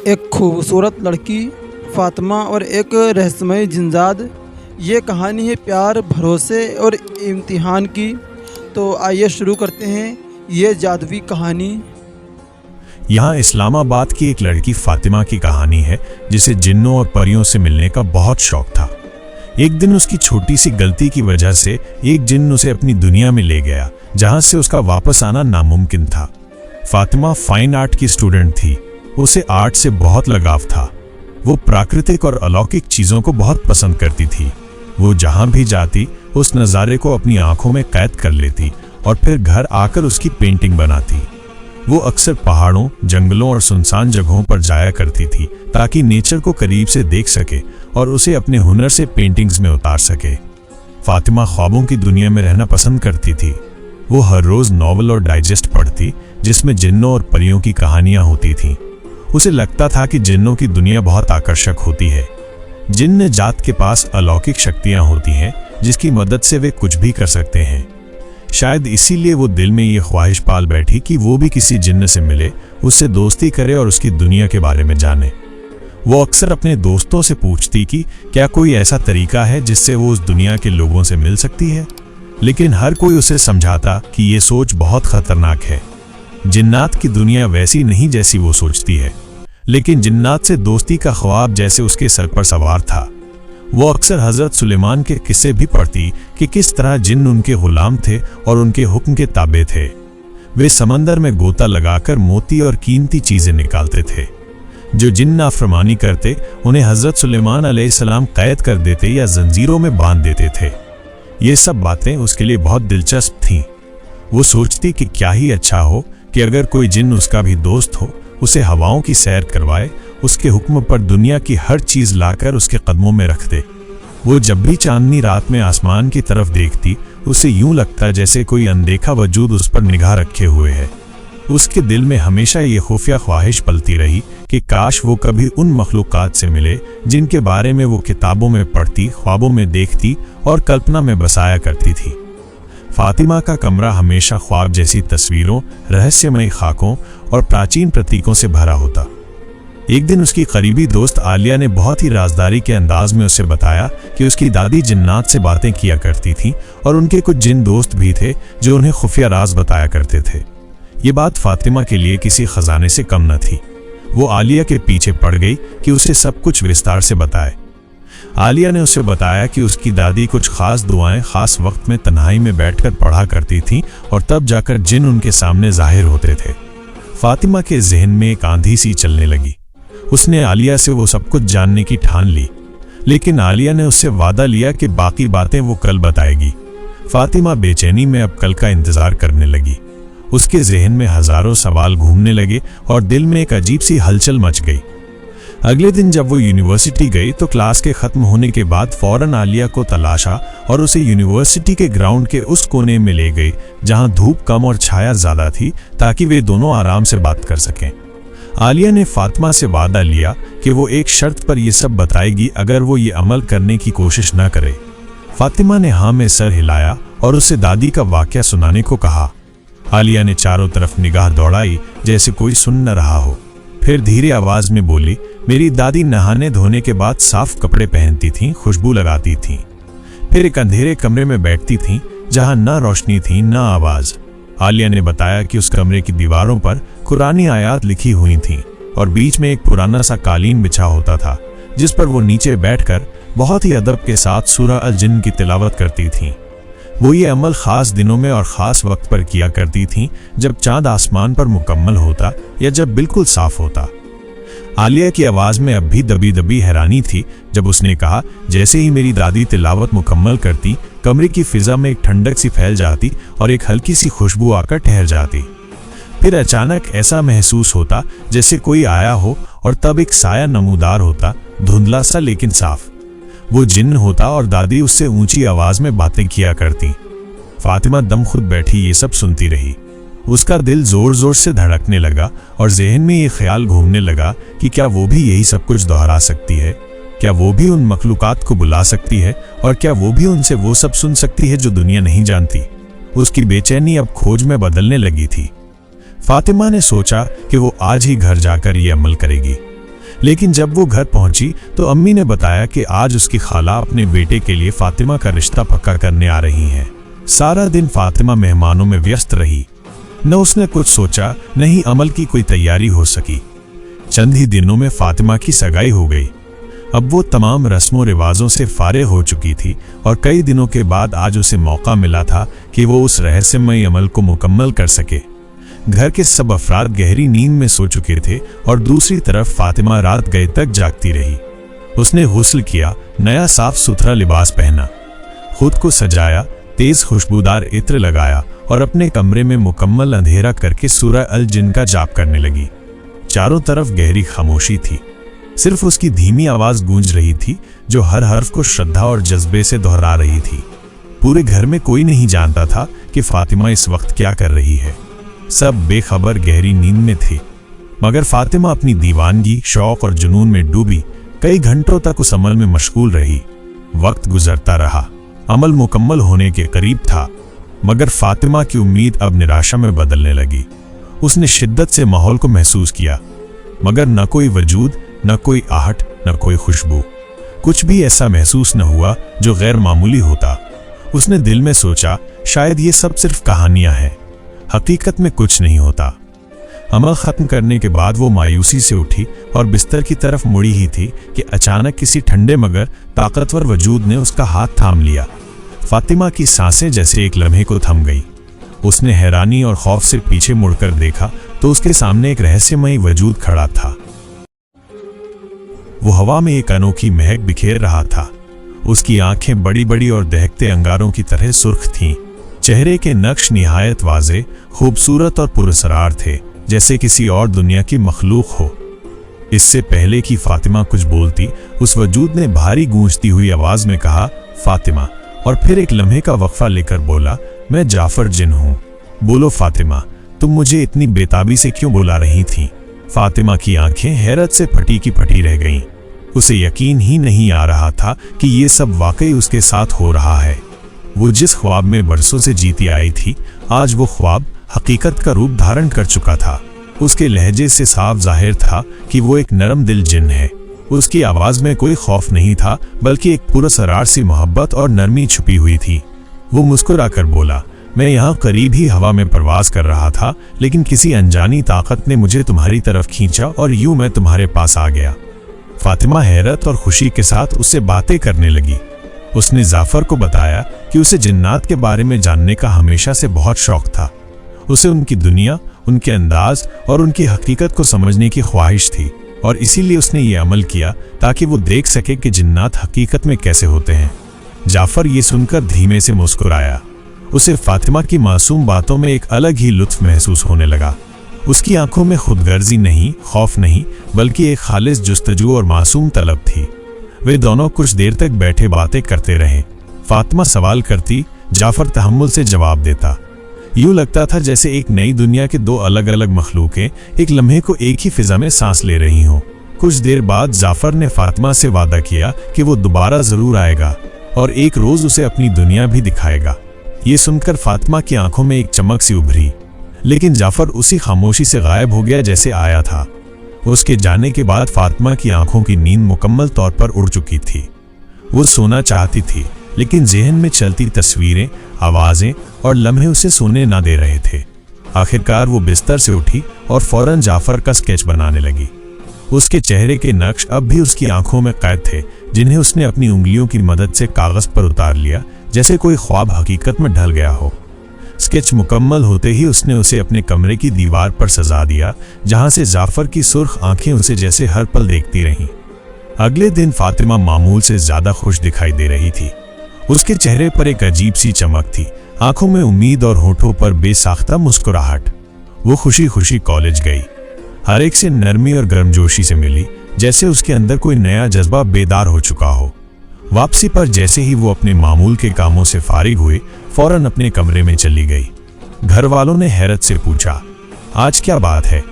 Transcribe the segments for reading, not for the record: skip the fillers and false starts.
एक खूबसूरत लड़की फ़ातिमा और एक रहस्यमय जिनजाद। ये कहानी है प्यार, भरोसे और इम्तिहान की। तो आइए शुरू करते हैं ये जादुई कहानी। यहाँ इस्लामाबाद की एक लड़की फातिमा की कहानी है जिसे जिन्नों और परियों से मिलने का बहुत शौक था। एक दिन उसकी छोटी सी गलती की वजह से एक जिन्न उसे अपनी दुनिया में ले गया जहाँ से उसका वापस आना नामुमकिन था। फातिमा फाइन आर्ट की स्टूडेंट थी। उसे आर्ट से बहुत लगाव था। वो प्राकृतिक और अलौकिक चीज़ों को बहुत पसंद करती थी। वो जहाँ भी जाती उस नज़ारे को अपनी आंखों में कैद कर लेती और फिर घर आकर उसकी पेंटिंग बनाती। वो अक्सर पहाड़ों, जंगलों और सुनसान जगहों पर जाया करती थी ताकि नेचर को करीब से देख सके और उसे अपने हुनर से पेंटिंग्स में उतार सके। फातिमा ख्वाबों की दुनिया में रहना पसंद करती थी। वो हर रोज़ नॉवल और डाइजेस्ट पढ़ती जिसमें जिन्नों और परियों की कहानियाँ होती थीं। उसे लगता था कि जिन्नों की दुनिया बहुत आकर्षक होती है। जिन्न जात के पास अलौकिक शक्तियाँ होती हैं जिसकी मदद से वे कुछ भी कर सकते हैं। शायद इसीलिए वो दिल में ये ख्वाहिश पाल बैठी कि वो भी किसी जिन्न से मिले, उससे दोस्ती करे और उसकी दुनिया के बारे में जाने। वो अक्सर अपने दोस्तों से पूछती कि क्या कोई ऐसा तरीका है जिससे वो उस दुनिया के लोगों से मिल सकती है, लेकिन हर कोई उसे समझाता कि ये सोच बहुत खतरनाक है। जिन्नात की दुनिया वैसी नहीं जैसी वो सोचती है, लेकिन जिन्नात से दोस्ती का ख्वाब जैसे उसके सर पर सवार था। वो अक्सर हज़रत सुलेमान के किस्से भी पढ़ती कि किस तरह जिन्न उनके गुलाम थे और उनके हुक्म के ताबे थे। वे समंदर में गोता लगाकर मोती और कीमती चीज़ें निकालते थे। जो जिन्न नाफरमानी करते उन्हें हज़रत सुलेमान अलैहिस्सलाम कैद कर देते या जंजीरों में बांध देते थे। ये सब बातें उसके लिए बहुत दिलचस्प थीं। वो सोचती कि क्या ही अच्छा हो कि अगर कोई जिन्न उसका भी दोस्त हो, उसे हवाओं की सैर करवाए, उसके हुक्म पर दुनिया की हर चीज़ लाकर उसके कदमों में रख दे। वो जब भी चांदनी रात में आसमान की तरफ देखती उसे यूं लगता जैसे कोई अनदेखा वजूद उस पर निगाह रखे हुए है। उसके दिल में हमेशा ये खुफिया ख्वाहिश पलती रही कि काश वो कभी उन मखलूक़ात से मिले जिनके बारे में वो किताबों में पढ़ती, ख्वाबों में देखती और कल्पना में बसाया करती थी। फातिमा का कमरा हमेशा ख्वाब जैसी तस्वीरों, रहस्यमय खाकों और प्राचीन प्रतीकों से भरा होता। एक दिन उसकी करीबी दोस्त आलिया ने बहुत ही राजदारी के अंदाज में उसे बताया कि उसकी दादी जिन्नात से बातें किया करती थीं और उनके कुछ जिन दोस्त भी थे जो उन्हें खुफिया राज बताया करते थे। ये बात फातिमा के लिए किसी खजाने से कम न थी। वो आलिया के पीछे पड़ गई कि उसे सब कुछ विस्तार से बताए। आलिया ने उसे बताया कि उसकी दादी कुछ खास दुआएं खास वक्त में तन्हाई में बैठकर पढ़ा करती थीं और तब जाकर जिन उनके सामने जाहिर होते थे। फातिमा के जहन में एक आंधी सी चलने लगी। उसने आलिया से वो सब कुछ जानने की ठान ली, लेकिन आलिया ने उससे वादा लिया कि बाकी बातें वो कल बताएगी। फातिमा बेचैनी में अब कल का इंतजार करने लगी। उसके जहन में हजारों सवाल घूमने लगे और दिल में एक अजीब सी हलचल मच गई। अगले दिन जब वो यूनिवर्सिटी गई तो क्लास के खत्म होने के बाद फौरन आलिया को तलाशा और उसे यूनिवर्सिटी के ग्राउंड के उस कोने में ले गई जहां धूप कम और छाया ज्यादा थी, ताकि वे दोनों आराम से बात कर सकें। आलिया ने फातिमा से वादा लिया कि वो एक शर्त पर यह सब बताएगी अगर वो ये अमल करने की कोशिश न करे। फातिमा ने हाँ में सर हिलाया और उसे दादी का वाकया सुनाने को कहा। आलिया ने चारों तरफ निगाह दौड़ाई जैसे कोई सुन न रहा हो, फिर धीरे आवाज में बोली, मेरी दादी नहाने धोने के बाद साफ कपड़े पहनती थीं, खुशबू लगाती थीं, फिर एक अंधेरे कमरे में बैठती थीं जहां न रोशनी थी न आवाज। आलिया ने बताया कि उस कमरे की दीवारों पर कुरानी आयात लिखी हुई थीं और बीच में एक पुराना सा कालीन बिछा होता था जिस पर वो नीचे बैठकर बहुत ही अदब के साथ सूरह अल जिन्न की तिलावत करती थीं। वो ये अमल खास दिनों में और ख़ास वक्त पर किया करती थीं जब चांद आसमान पर मुकम्मल होता या जब बिल्कुल साफ होता। आलिया की आवाज़ में अब भी दबी दबी हैरानी थी जब उसने कहा, जैसे ही मेरी दादी तिलावत मुकम्मल करती कमरे की फिजा में एक ठंडक सी फैल जाती और एक हल्की सी खुशबू आकर ठहर जाती। फिर अचानक ऐसा महसूस होता जैसे कोई आया हो और तब एक साया नमूदार होता, धुंधला सा लेकिन साफ। वो जिन्न होता और दादी उससे ऊंची आवाज में बातें किया करती। फातिमा दम खुद बैठी ये सब सुनती रही। उसका दिल जोर जोर से धड़कने लगा और जहन में ये ख्याल घूमने लगा कि क्या वो भी यही सब कुछ दोहरा सकती है, क्या वो भी उन मखलूकात को बुला सकती है और क्या वो भी उनसे वो सब सुन सकती है जो दुनिया नहीं जानती। उसकी बेचैनी अब खोज में बदलने लगी थी। फातिमा ने सोचा कि वो आज ही घर जाकर ये अमल करेगी। लेकिन जब वो घर पहुंची तो अम्मी ने बताया कि आज उसकी खाला अपने बेटे के लिए फातिमा का रिश्ता पक्का करने आ रही हैं। सारा दिन फातिमा मेहमानों में व्यस्त रही। न उसने कुछ सोचा, न ही अमल की कोई तैयारी हो सकी। चंद ही दिनों में फातिमा की सगाई हो गई। अब वो तमाम रस्मों रिवाजों से फारिग हो चुकी थी और कई दिनों के बाद आज उसे मौका मिला था कि वो उस रहस्यमयी अमल को मुकम्मल कर सके। घर के सब अफराद गहरी नींद में सो चुके थे और दूसरी तरफ फातिमा रात गए तक जागती रही। उसने गुस्ल किया, नया साफ सुथरा लिबास पहना, खुद को सजाया, तेज खुशबूदार इत्र लगाया और अपने कमरे में मुकम्मल अंधेरा करके सूरह अल जिन का जाप करने लगी। चारों तरफ गहरी खामोशी थी। सिर्फ उसकी धीमी आवाज गूंज रही थी जो हर हर्फ को श्रद्धा और जज्बे से दोहरा रही थी। पूरे घर में कोई नहीं जानता था कि फातिमा इस वक्त क्या कर रही है। सब बेखबर गहरी नींद में थे, मगर फातिमा अपनी दीवानगी, शौक और जुनून में डूबी कई घंटों तक उस अमल में मशगूल रही। वक्त गुजरता रहा, अमल मुकम्मल होने के करीब था, मगर फातिमा की उम्मीद अब निराशा में बदलने लगी। उसने शिद्दत से माहौल को महसूस किया, मगर न कोई वजूद, न कोई आहट, न कोई खुशबू। कुछ भी ऐसा महसूस न हुआ जो गैर मामूली होता। उसने दिल में सोचा, शायद ये सब सिर्फ कहानियां हैं, हकीकत में कुछ नहीं होता। अमल खत्म करने के बाद वो मायूसी से उठी और बिस्तर की तरफ मुड़ी ही थी कि अचानक किसी ठंडे मगर ताकतवर वजूद ने उसका हाथ थाम लिया। फातिमा की सांसें जैसे एक लम्हे को थम गई। उसने हैरानी और खौफ से पीछे मुड़कर देखा तो उसके सामने एक रहस्यमयी वजूद खड़ा था। वो हवा में एक अनोखी महक बिखेर रहा था। उसकी आंखें बड़ी बड़ी और दहकते अंगारों की तरह सुर्ख थीं। चेहरे के नक्श निहायत वाज़े, खूबसूरत और पुरअसरार थे, जैसे किसी और दुनिया की मखलूक हो। इससे पहले कि फातिमा कुछ बोलती, उस वजूद ने भारी गूंजती हुई आवाज में कहा, फातिमा, और फिर एक लम्हे का वक्फा लेकर बोला, मैं जाफर जिन हूं। बोलो फातिमा, तुम मुझे इतनी बेताबी से क्यों बुला रही थीं? फातिमा की आंखें हैरत से फटी की फटी रह गईं। उसे यकीन ही नहीं आ रहा था कि ये सब वाकई उसके साथ हो रहा है। वो जिस ख्वाब में बरसों से जीती आई थी, आज वो ख्वाब हकीकत का रूप धारण कर चुका था। उसके लहजे से साफ जाहिर था कि वो एक नरम दिल जिन है। उसकी आवाज में कोई खौफ नहीं था, बल्कि एक पुरअसरार सी मोहब्बत और नरमी छुपी हुई थी। वो मुस्कुराकर बोला, मैं यहाँ करीब ही हवा में प्रवास कर रहा था, लेकिन किसी अनजानी ताकत ने मुझे तुम्हारी तरफ खींचा और यूं मैं तुम्हारे पास आ गया। फातिमा हैरत और खुशी के साथ उससे बातें करने लगी। उसने जाफर को बताया कि उसे जिन्नात के बारे में जानने का हमेशा से बहुत शौक था। उसे उनकी दुनिया, उनके अंदाज और उनकी हकीकत को समझने की ख्वाहिश थी, और इसीलिए उसने ये अमल किया ताकि वो देख सके कि जिन्नात हकीकत में कैसे होते हैं। जाफर ये सुनकर धीमे से मुस्कुराया। उसे फातिमा की मासूम बातों में एक अलग ही लुत्फ महसूस होने लगा। उसकी आंखों में खुदगर्जी नहीं, खौफ नहीं, बल्कि एक खालिस जुस्तजू और मासूम तलब थी। वे दोनों कुछ देर तक बैठे बातें करते रहे। फातिमा सवाल करती, जाफर तहम्मुल से जवाब देता। यूं लगता था जैसे एक नई दुनिया के दो अलग अलग मखलूकें एक लम्हे को एक ही फिजा में सांस ले रही हों। कुछ देर बाद जाफर ने फातिमा से वादा किया कि वो दोबारा जरूर आएगा और एक रोज उसे अपनी दुनिया भी दिखाएगा। ये सुनकर फातिमा की आंखों में एक चमक सी उभरी, लेकिन जाफर उसी खामोशी से गायब हो गया जैसे आया था। उसके जाने के बाद फातिमा की आंखों की नींद मुकम्मल तौर पर उड़ चुकी थी। वो सोना चाहती थी, लेकिन ज़हन में चलती तस्वीरें, आवाज़ें और लम्हे उसे सोने ना दे रहे थे। आखिरकार वो बिस्तर से उठी और फौरन जाफर का स्केच बनाने लगी। उसके चेहरे के नक्श अब भी उसकी आंखों में कैद थे, जिन्हें उसने अपनी उंगलियों की मदद से कागज पर उतार लिया, जैसे कोई ख्वाब हकीकत में ढल गया हो। स्केच मुकम्मल होते ही उसने उसे अपने कमरे की दीवार पर सजा दिया, जहां से जाफर की सुर्ख आंखें उसे जैसे हर पल देखती रहीं। अगले दिन फातिमा मामूल से ज्यादा खुश दिखाई दे रही थी। उसके चेहरे पर एक अजीब सी चमक थी, आंखों में उम्मीद और होठों पर बेसाख्ता मुस्कुराहट। वो खुशी खुशी कॉलेज गई, हर एक से नरमी और गर्मजोशी से मिली, जैसे उसके अंदर कोई नया जज्बा बेदार हो चुका हो। वापसी पर जैसे ही वो अपने मामूल के कामों से फारिग हुए, फौरन अपने कमरे में चली गई। घर वालों ने हैरत से पूछा, आज क्या बात है,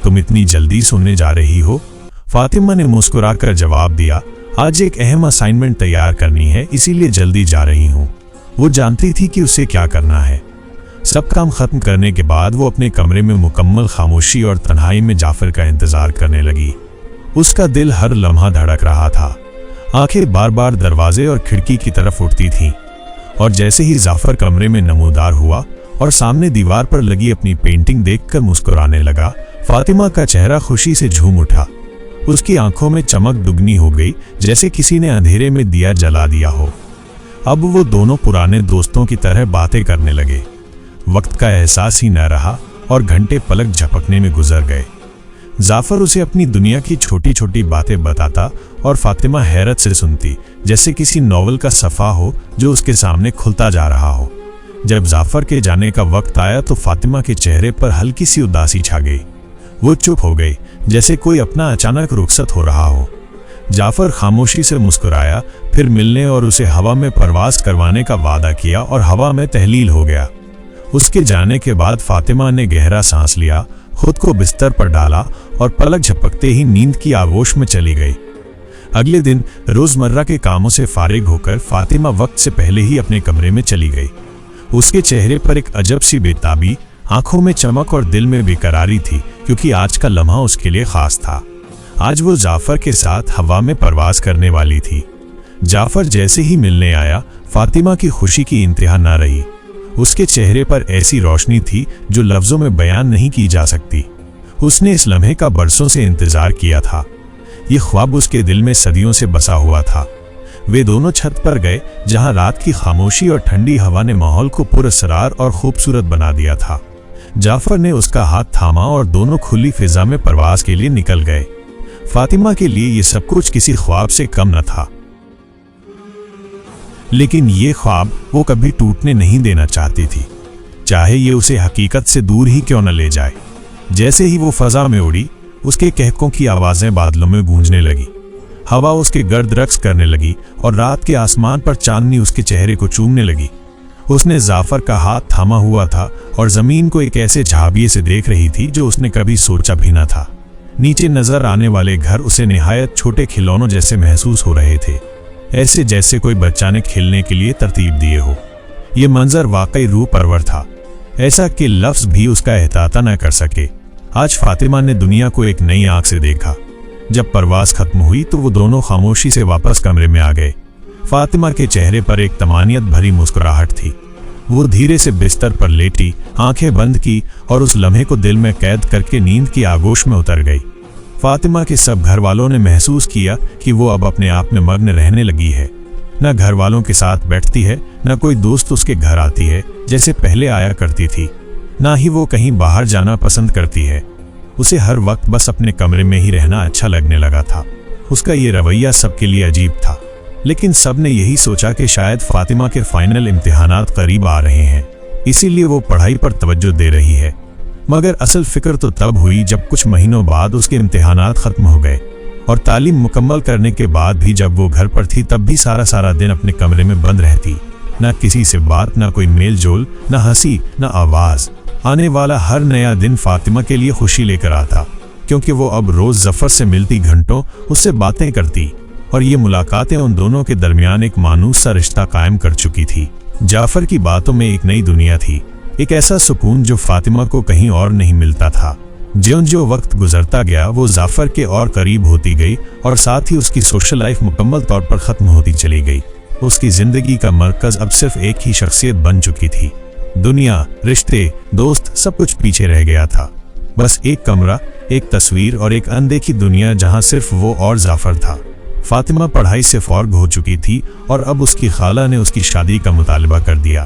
तुम इतनी जल्दी सोने जा रही हो? फातिमा ने मुस्कुराकर जवाब दिया, आज एक अहम असाइनमेंट तैयार करनी है, इसीलिए जल्दी जा रही हूँ। वो जानती थी कि उसे क्या करना है। सब काम खत्म करने के बाद वो अपने कमरे में मुकम्मल खामोशी और तन्हाई में जाफर का इंतजार करने लगी। उसका दिल हर लम्हा धड़क रहा था। आंखें बार बार दरवाजे और खिड़की की तरफ उठती थीं। और जैसे ही जाफर कमरे में नमूदार हुआ और सामने दीवार पर लगी अपनी पेंटिंग देखकर मुस्कुराने लगा, फातिमा का चेहरा खुशी से झूम उठा। उसकी आंखों में चमक दुगनी हो गई, जैसे किसी ने अंधेरे में दिया जला दिया हो। अब वो दोनों पुराने दोस्तों की तरह बातें करने लगे। वक्त का एहसास ही न रहा और घंटे पलक झपकने में गुजर गए। जाफर उसे अपनी दुनिया की छोटी छोटी बातें बताता और फातिमा हैरत से सुनती, जैसे किसी नॉवल का सफ़ा हो जो उसके सामने खुलता जा रहा हो। जब जाफर के जाने का वक्त आया तो फातिमा के चेहरे पर हल्की सी उदासी छा गई। वो चुप हो गई, जैसे कोई अपना अचानक रुखसत हो रहा हो। जाफर खामोशी से मुस्कुराया, फिर मिलने और उसे हवा में परवास करवाने का वादा किया और हवा में तहलील हो गया। उसके जाने के बाद फातिमा ने गहरा सांस लिया, खुद को बिस्तर पर डाला और पलक झपकते ही नींद की आगोश में चली गई। अगले दिन रोजमर्रा के कामों से फारिग होकर फातिमा वक्त से पहले ही अपने कमरे में चली गई। उसके चेहरे पर एक अजब सी बेताबी, आंखों में चमक और दिल में बेकरारी थी, क्योंकि आज का लम्हा उसके लिए खास था। आज वो जाफर के साथ हवा में परवास करने वाली थी। जाफर जैसे ही मिलने आया, फातिमा की खुशी की इंतहा न रही। उसके चेहरे पर ऐसी रोशनी थी जो लफ्जों में बयान नहीं की जा सकती। उसने इस लम्हे का बरसों से इंतजार किया था। ये ख्वाब उसके दिल में सदियों से बसा हुआ था। वे दोनों छत पर गए, जहां रात की खामोशी और ठंडी हवा ने माहौल को पुरअसरार और खूबसूरत बना दिया था। जाफर ने उसका हाथ थामा और दोनों खुली फिजा में परवास के लिए निकल गए। फातिमा के लिए ये सब कुछ किसी ख्वाब से कम न था, लेकिन ये ख्वाब वो कभी टूटने नहीं देना चाहती थी, चाहे ये उसे हकीकत से दूर ही क्यों न ले जाए। जैसे ही वो फजा में उड़ी, उसके कहकों की आवाजें बादलों में गूंजने लगी। हवा उसके गर्द रक्स करने लगी और रात के आसमान पर चांदनी उसके चेहरे को चूमने लगी। उसने जाफर का हाथ थामा हुआ था और जमीन को एक ऐसे झाबिये से देख रही थी जो उसने कभी सोचा भी न था। नीचे नजर आने वाले घर उसे निहायत छोटे खिलौनों जैसे महसूस हो रहे थे, ऐसे जैसे कोई बच्चा ने खेलने के लिए तरतीब दिए हो। ये मंजर वाकई रूह परवर था, ऐसा कि लफ्ज भी उसका एहताता न कर सके। आज फातिमा ने दुनिया को एक नई आंख से देखा। जब परवास खत्म हुई तो वो दोनों खामोशी से वापस कमरे में आ गए। फातिमा के चेहरे पर एक तमानियत भरी मुस्कुराहट थी। वो धीरे से बिस्तर पर लेटी, आंखें बंद की और उस लम्हे को दिल में कैद करके नींद की आगोश में उतर गई। फातिमा के सब घर वालों ने महसूस किया कि वो अब अपने आप में मग्न रहने लगी है। न घर वालों के साथ बैठती है, न कोई दोस्त उसके घर आती है जैसे पहले आया करती थी, ना ही वो कहीं बाहर जाना पसंद करती है। उसे हर वक्त बस अपने कमरे में ही रहना अच्छा लगने लगा था। उसका ये रवैया सबके लिए अजीब था, लेकिन सब ने यही सोचा कि शायद फातिमा के फाइनल इम्तिहानात करीब आ रहे हैं, इसीलिए वो पढ़ाई पर तवज्जो दे रही है। मगर असल फिक्र तो तब हुई जब कुछ महीनों बाद उसके इम्तिहानात खत्म हो गए और तालीम मुकम्मल करने के बाद भी जब वो घर पर थी तब भी सारा दिन अपने कमरे में बंद रहती। न किसी से बात, न कोई मेल जोल, न हंसी, न आवाज। आने वाला हर नया दिन फातिमा के लिए खुशी लेकर आता, क्योंकि वो अब रोज जफर से मिलती, घंटों उससे बातें करती और ये मुलाकातें उन दोनों के दरमियान एक मानूस सा रिश्ता कायम कर चुकी थी। जाफर की बातों में एक नई दुनिया थी, एक ऐसा सुकून जो फातिमा को कहीं और नहीं मिलता था। ज्यों-ज्यों वक्त गुजरता गया वो जाफर के और करीब होती गई और साथ ही उसकी सोशल लाइफ मुकम्मल तौर पर खत्म होती चली गई। उसकी जिंदगी का मरकज अब सिर्फ एक ही शख्सियत बन चुकी थी। दुनिया, रिश्ते, दोस्त, सब कुछ पीछे रह गया था। बस एक कमरा, एक तस्वीर और एक अनदेखी दुनिया जहां सिर्फ वो और जाफर था। फातिमा पढ़ाई से फौरग हो चुकी थी और अब उसकी खाला ने उसकी शादी का मुतालबा कर दिया।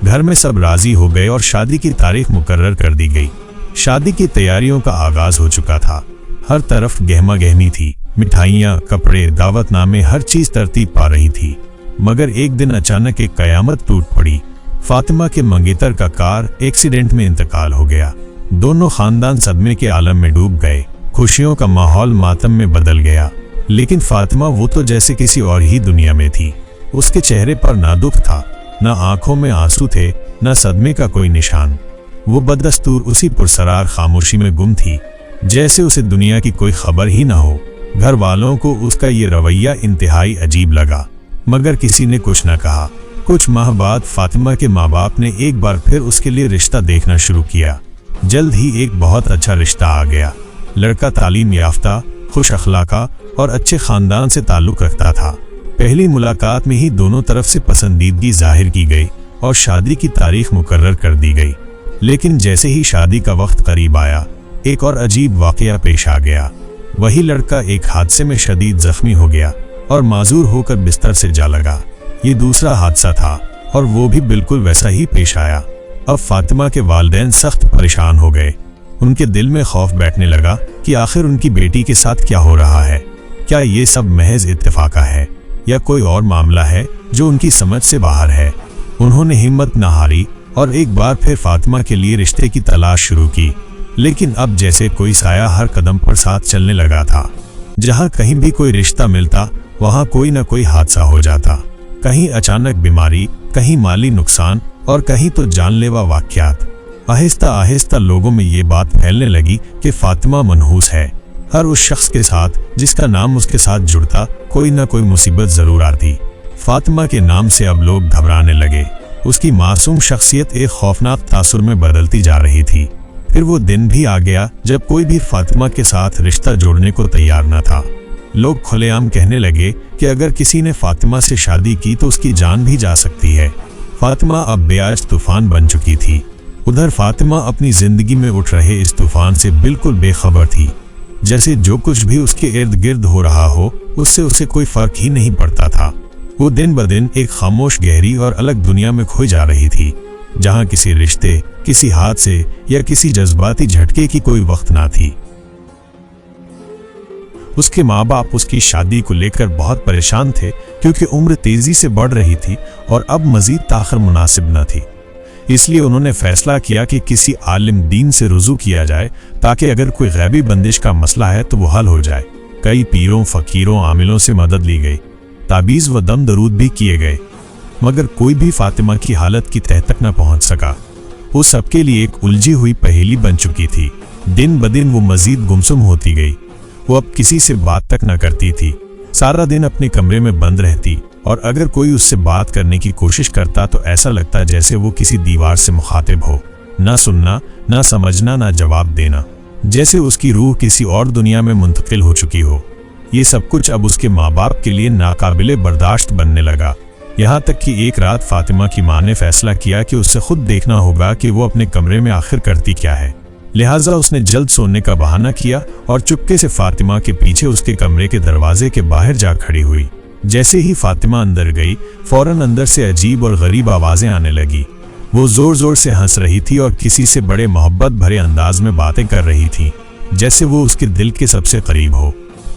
घर में सब राजी हो गए और शादी की तारीख मुकर्रर कर दी गई। शादी की तैयारियों का आगाज हो चुका था। हर तरफ गहमा गहमी थी, मिठाइयाँ, कपड़े, दावतनामे, हर चीज तरतीब पा रही थी। मगर एक दिन अचानक एक कयामत टूट पड़ी। फातिमा के मंगेतर का कार एक्सीडेंट में इंतकाल हो गया। दोनों खानदान सदमे के आलम में डूब गए। खुशियों का माहौल मातम में बदल गया, लेकिन फातिमा वो तो जैसे किसी और ही दुनिया में थी। उसके चेहरे पर ना दुख था, न आंखों में आंसू थे, न सदमे का कोई निशान। वो बदस्तूर उसी पुरसरार खामोशी में गुम थी, जैसे उसे दुनिया की कोई खबर ही न हो। घर वालों को उसका ये रवैया इंतहाई अजीब लगा, मगर किसी ने कुछ न कहा। कुछ माह बाद फातिमा के माँ बाप ने एक बार फिर उसके लिए रिश्ता देखना शुरू किया। जल्द ही एक बहुत अच्छा रिश्ता आ गया। लड़का तालीम याफ्ता, खुश अखलाका और अच्छे खानदान से ताल्लुक रखता था। पहली मुलाकात में ही दोनों तरफ से पसंदीदगी जाहिर की गई और शादी की तारीख मुकर्रर कर दी गई। लेकिन जैसे ही शादी का वक्त करीब आया, एक और अजीब वाकया पेश आ गया। वही लड़का एक हादसे में शदीद जख्मी हो गया और माजूर होकर बिस्तर से जा लगा। ये दूसरा हादसा था और वो भी बिल्कुल वैसा ही पेश आया। अब फातिमा के वालिदैन सख्त परेशान हो गए। उनके दिल में खौफ बैठने लगा कि आखिर उनकी बेटी के साथ क्या हो रहा है। क्या ये सब महज इत्तेफाका है या कोई और मामला है जो उनकी समझ से बाहर है। उन्होंने हिम्मत न हारी और एक बार फिर फातिमा के लिए रिश्ते की तलाश शुरू की। लेकिन अब जैसे कोई साया हर कदम पर साथ चलने लगा था। जहां कहीं भी कोई रिश्ता मिलता, वहां कोई न कोई हादसा हो जाता। कहीं अचानक बीमारी, कहीं माली नुकसान और कहीं तो जानलेवा वाक़यात। आहिस्ता आहिस्ता लोगों में ये बात फैलने लगी कि फातिमा मनहूस है। हर उस शख्स के साथ जिसका नाम उसके साथ जुड़ता, कोई न कोई मुसीबत जरूर आती। फातिमा के नाम से अब लोग घबराने लगे। उसकी मासूम शख्सियत एक खौफनाक तासुर में बदलती जा रही थी। फिर वो दिन भी आ गया जब कोई भी फातिमा के साथ रिश्ता जोड़ने को तैयार न था। लोग खुलेआम कहने लगे कि अगर किसी ने फातिमा से शादी की तो उसकी जान भी जा सकती है। फातिमा अब बेआज तूफान बन चुकी थी। उधर फातिमा अपनी जिंदगी में उठ रहे इस तूफान से बिल्कुल बेखबर थी। जैसे जो कुछ भी उसके इर्द गिर्द हो रहा हो, उससे उसे कोई फर्क ही नहीं पड़ता था। वो दिन ब दिन एक खामोश, गहरी और अलग दुनिया में खोई जा रही थी, जहां किसी रिश्ते, किसी हादसे या किसी जज्बाती झटके की कोई वक्त ना थी। उसके माँ बाप उसकी शादी को लेकर बहुत परेशान थे, क्योंकि उम्र तेजी से बढ़ रही थी और अब मजीद ताखिर मुनासिब न थी। इसलिए उन्होंने फैसला किया कि किसी आलिम दीन से रुजू किया जाए, ताकि अगर कोई गैबी बंदिश का मसला है तो वो हल हो जाए। कई पीरों, फकीरों, आमिलों से मदद ली गई। ताबीज़ व दम दरूद भी किए गए, मगर कोई भी फातिमा की हालत की तह तक न पहुंच सका। वो सबके लिए एक उलझी हुई पहेली बन चुकी थी। दिन ब दिन वो मजीद गुमसुम होती गई। वो अब किसी से बात तक न करती थी। सारा दिन अपने कमरे में बंद रहती और अगर कोई उससे बात करने की कोशिश करता तो ऐसा लगता जैसे वो किसी दीवार से मुखातिब हो। ना सुनना, ना समझना, ना जवाब देना, जैसे उसकी रूह किसी और दुनिया में मुंतकिल हो चुकी हो। ये सब कुछ अब उसके माँ बाप के लिए नाकाबिले बर्दाश्त बनने लगा। यहाँ तक कि एक रात फातिमा की माँ ने फैसला किया कि उससे खुद देखना होगा कि वो अपने कमरे में आखिर करती क्या है। लिहाजा उसने जल्द सोने का बहाना किया और चुपके से फातिमा के पीछे उसके कमरे के दरवाजे के बाहर जा खड़ी हुई। जैसे ही फातिमा अंदर गई, फौरन अंदर से अजीब और गरीब आवाजें आने लगी। वो जोर जोर से हंस रही थी और किसी से बड़े मोहब्बत भरे अंदाज में बातें कर रही थी, जैसे वो उसके दिल के सबसे करीब हो।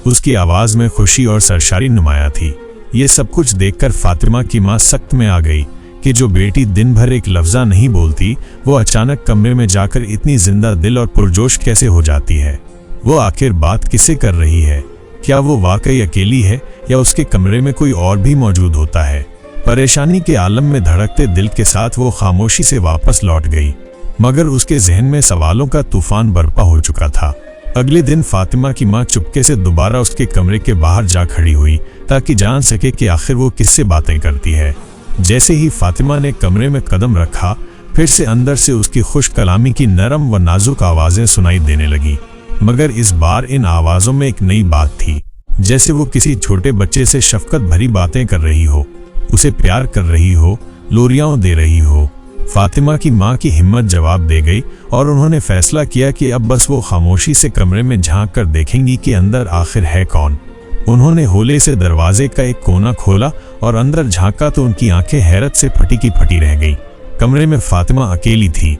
उसकी आवाज में खुशी और सरशारी नुमाया थी। ये सब कुछ देखकर फातिमा की माँ सख्त में आ गई कि जो बेटी दिन भर एक लफ्जा नहीं बोलती, वो अचानक कमरे में जाकर इतनी जिंदा दिल और पुरजोश कैसे हो जाती है। वो आखिर बात किससे कर रही है? क्या वो वाकई अकेली है या उसके कमरे में कोई और भी मौजूद होता है? परेशानी के आलम में धड़कते दिल के साथ वो खामोशी से वापस लौट गई, मगर उसके जहन में सवालों का तूफान बरपा हो चुका था। अगले दिन फातिमा की माँ चुपके से दोबारा उसके कमरे के बाहर जा खड़ी हुई ताकि जान सके कि आखिर वो किससे बातें करती है। जैसे ही फातिमा ने कमरे में कदम रखा, फिर से अंदर से उसकी खुश कलामी की नरम व नाजुक आवाजें सुनाई देने लगी, मगर इस बार इन आवाजों में एक नई बात थी, जैसे वो किसी छोटे बच्चे से शफकत भरी बातें कर रही हो, उसे प्यार कर रही हो, लोरियां दे रही हो। फातिमा की माँ की हिम्मत जवाब दे गई और उन्होंने फैसला किया कि अब बस वो खामोशी से कमरे में झांक कर देखेंगी कि अंदर आखिर है कौन। उन्होंने होले से दरवाजे का एक कोना खोला और अंदर झांका तो उनकी आंखें हैरत से फटी की फटी रह गई। कमरे में फातिमा अकेली थी,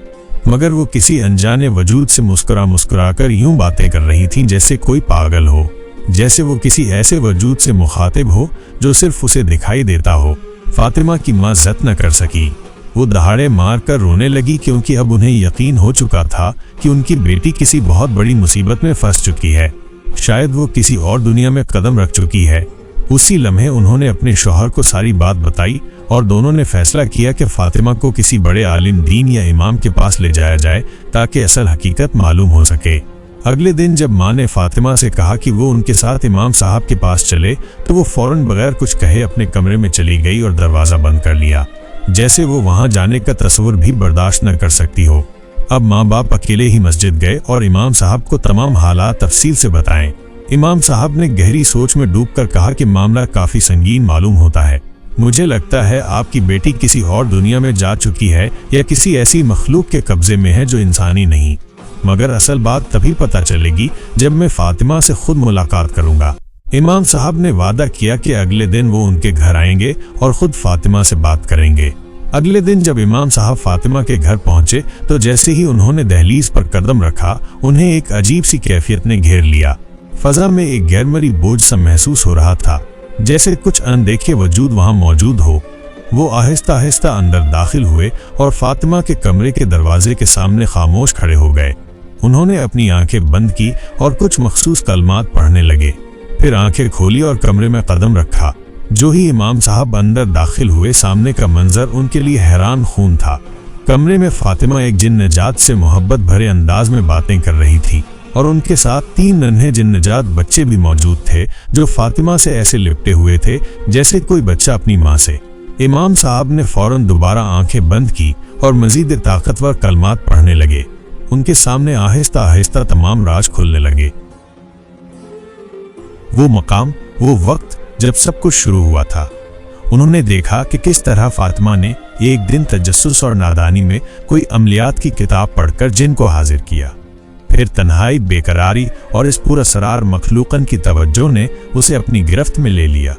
मगर वो किसी अनजाने वजूद से मुस्कुरा कर यूं बातें कर रही थी जैसे कोई पागल हो, जैसे वो किसी ऐसे वजूद से मुखातिब हो जो सिर्फ उसे दिखाई देता हो। फातिमा की माँ ज़ब्त न कर सकी। वो दहाड़े मार कर रोने लगी, क्योंकि अब उन्हें यकीन हो चुका था कि उनकी बेटी किसी बहुत बड़ी मुसीबत में फंस चुकी है। शायद वो किसी और दुनिया में कदम रख चुकी है। उसी लम्हे उन्होंने अपने शौहर को सारी बात बताई और दोनों ने फैसला किया कि फातिमा को किसी बड़े आलिम दीन या इमाम के पास ले जाया जाए ताकि असल हकीकत मालूम हो सके। अगले दिन जब माँ ने फातिमा से कहा कि वो उनके साथ इमाम साहब के पास चले, तो वो फौरन बगैर कुछ कहे अपने कमरे में चली गई और दरवाज़ा बंद कर लिया, जैसे वो वहां जाने का तस्वुर भी बर्दाश्त न कर सकती हो। अब माँ बाप अकेले ही मस्जिद गए और इमाम साहब को तमाम हालात तफसील से बताएं। इमाम साहब ने गहरी सोच में डूबकर कहा कि मामला काफी संगीन मालूम होता है। मुझे लगता है आपकी बेटी किसी और दुनिया में जा चुकी है या किसी ऐसी मखलूक के कब्जे में है जो इंसानी नहीं। मगर असल बात तभी पता चलेगी जब मैं फातिमा से खुद मुलाकात करूंगा। इमाम साहब ने वादा किया कि अगले दिन वो उनके घर आएंगे और खुद फातिमा से बात करेंगे। अगले दिन जब इमाम साहब फातिमा के घर पहुंचे तो जैसे ही उन्होंने दहलीज पर कदम रखा, उन्हें एक अजीब सी कैफियत ने घेर लिया। फजा में एक गैरमरी बोझ सा महसूस हो रहा था, जैसे कुछ अनदेखे वजूद वहां मौजूद हो। वो आहिस्ता आहिस्ता अंदर दाखिल हुए और फातिमा के कमरे के दरवाजे के सामने खामोश खड़े हो गए। उन्होंने अपनी आंखें बंद की और कुछ मखसूस कलमात पढ़ने लगे। फिर आंखें खोली और कमरे में कदम रखा। जो ही इमाम साहब अंदर दाखिल हुए, सामने का मंजर उनके लिए हैरान खून था। कमरे में फातिमा एक जिन्नजात से मोहब्बत भरे अंदाज में बातें कर रही थी और उनके साथ 3 नन्हे जिन्नजात बच्चे भी मौजूद थे, जो फातिमा से ऐसे लिपटे हुए थे जैसे कोई बच्चा अपनी माँ से। इमाम साहब ने फौरन दोबारा आंखें बंद की और मजीद ताकतवर कलमात पढ़ने लगे। उनके सामने आहिस्ता आहिस्ता तमाम राज खुलने लगे। वो मकाम, वो वक्त जब सब कुछ शुरू हुआ था। उन्होंने देखा कि किस तरह फातिमा ने एक दिन तजस्सुस और नादानी में कोई अमलियात की किताब पढ़कर जिन को हाजिर किया। फिर तन्हाई, बेकरारी और इस पुरअसरार मखलूकन की तवज्जो ने उसे अपनी गिरफ्त में ले लिया।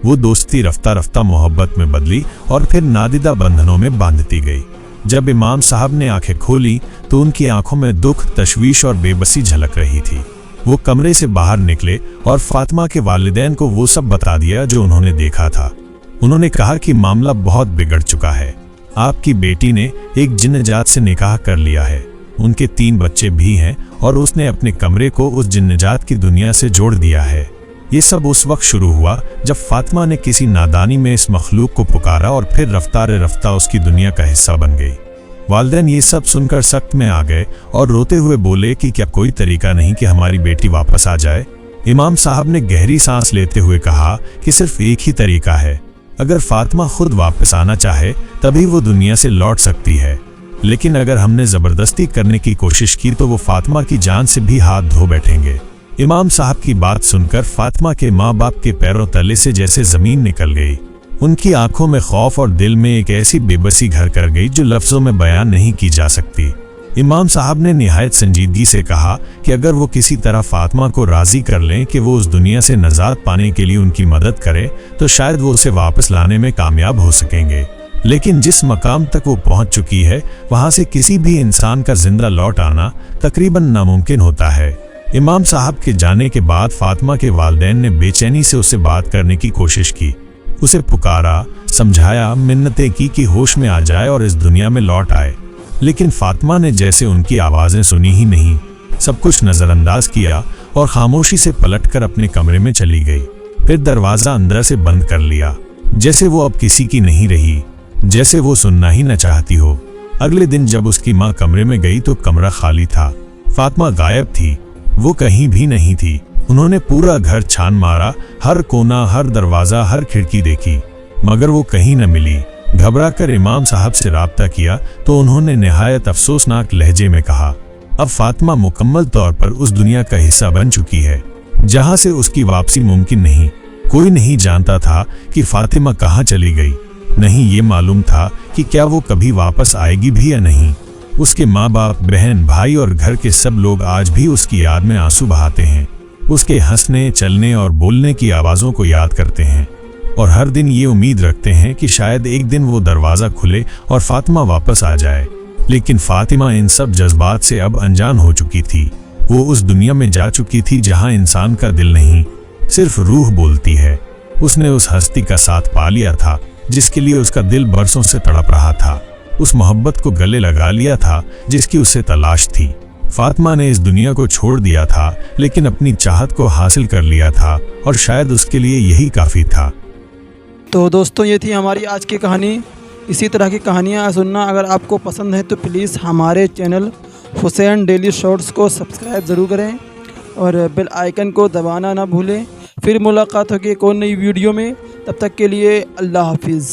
वो दोस्ती रफ्ता रफ्ता मोहब्बत में बदली और फिर नादिदा बंधनों में बांधती गई। जब इमाम साहब ने आंखें खोली तो उनकी आंखों में दुख, तशवीश और बेबसी झलक रही थी। वो कमरे से बाहर निकले और फातिमा के वालिदैन को वो सब बता दिया जो उन्होंने देखा था। उन्होंने कहा कि मामला बहुत बिगड़ चुका है। आपकी बेटी ने एक जिन्नजात से निकाह कर लिया है। उनके 3 बच्चे भी हैं और उसने अपने कमरे को उस जिन्नजात की दुनिया से जोड़ दिया है। ये सब उस वक्त शुरू हुआ जब फातिमा ने किसी नादानी में इस मखलूक को पुकारा और फिर रफ्तार रफ्ता उसकी दुनिया का हिस्सा बन गई। वालिदैन ये सब सुनकर सख्त में आ गए और रोते हुए बोले कि क्या कोई तरीका नहीं कि हमारी बेटी वापस आ जाए। इमाम साहब ने गहरी सांस लेते हुए कहा कि सिर्फ एक ही तरीका है। अगर फातिमा खुद वापस आना चाहे तभी वो दुनिया से लौट सकती है, लेकिन अगर हमने जबरदस्ती करने की कोशिश की तो वो फातिमा की जान से भी हाथ धो बैठेंगे। इमाम साहब की बात सुनकर फातिमा के माँ बाप के पैरों तले से जैसे जमीन निकल गई। उनकी आंखों में खौफ और दिल में एक ऐसी बेबसी घर कर गई जो लफ्जों में बयान नहीं की जा सकती। इमाम साहब ने निहायत संजीदगी से कहा कि अगर वो किसी तरह फातिमा को राजी कर लें कि वो उस दुनिया से नजात पाने के लिए उनकी मदद करे तो शायद वो उसे वापस लाने में कामयाब हो सकेंगे। लेकिन जिस मकाम तक वो पहुंच चुकी है, वहां से किसी भी इंसान का जिंदा लौट आना तकरीबन नामुमकिन होता है। इमाम साहब के जाने के बाद फातिमा के वालिदैन ने बेचैनी से उससे बात करने की कोशिश की। उसे पुकारा, समझाया, मिन्नतें की कि होश में आ जाए और इस दुनिया में लौट आए, लेकिन फातिमा ने जैसे उनकी आवाजें सुनी ही नहीं। सब कुछ नजरअंदाज किया और खामोशी से पलटकर अपने कमरे में चली गई। फिर दरवाजा अंदर से बंद कर लिया, जैसे वो अब किसी की नहीं रही, जैसे वो सुनना ही न चाहती हो। अगले दिन जब उसकी माँ कमरे में गई तो कमरा खाली था। फातिमा गायब थी, वो कहीं भी नहीं थी। उन्होंने पूरा घर छान मारा, हर कोना, हर दरवाजा, हर खिड़की देखी, मगर वो कहीं न मिली। घबराकर इमाम साहब से राब्ता किया तो उन्होंने निहायत अफसोसनाक लहजे में कहा, अब फातिमा मुकम्मल तौर पर उस दुनिया का हिस्सा बन चुकी है जहां से उसकी वापसी मुमकिन नहीं। कोई नहीं जानता था कि फातिमा कहाँ चली गई, नहीं ये मालूम था कि क्या वो कभी वापस आएगी भी या नहीं। उसके माँ बाप, बहन, भाई और घर के सब लोग आज भी उसकी याद में आंसू बहाते हैं। उसके हंसने, चलने और बोलने की आवाज़ों को याद करते हैं और हर दिन ये उम्मीद रखते हैं कि शायद एक दिन वो दरवाज़ा खुले और फातिमा वापस आ जाए। लेकिन फातिमा इन सब जज्बात से अब अनजान हो चुकी थी। वो उस दुनिया में जा चुकी थी जहां इंसान का दिल नहीं, सिर्फ रूह बोलती है। उसने उस हस्ती का साथ पा लिया था जिसके लिए उसका दिल बरसों से तड़प रहा था। उस मोहब्बत को गले लगा लिया था जिसकी उसे तलाश थी। फातिमा ने इस दुनिया को छोड़ दिया था, लेकिन अपनी चाहत को हासिल कर लिया था और शायद उसके लिए यही काफ़ी था। तो दोस्तों, ये थी हमारी आज की कहानी। इसी तरह की कहानियाँ सुनना अगर आपको पसंद है तो प्लीज़ हमारे चैनल हुसैन डेली शॉर्ट्स को सब्सक्राइब ज़रूर करें और बेल आइकन को दबाना ना भूलें। फिर मुलाकात होगी एक और नई वीडियो में, तब तक के लिए अल्लाह हाफिज़।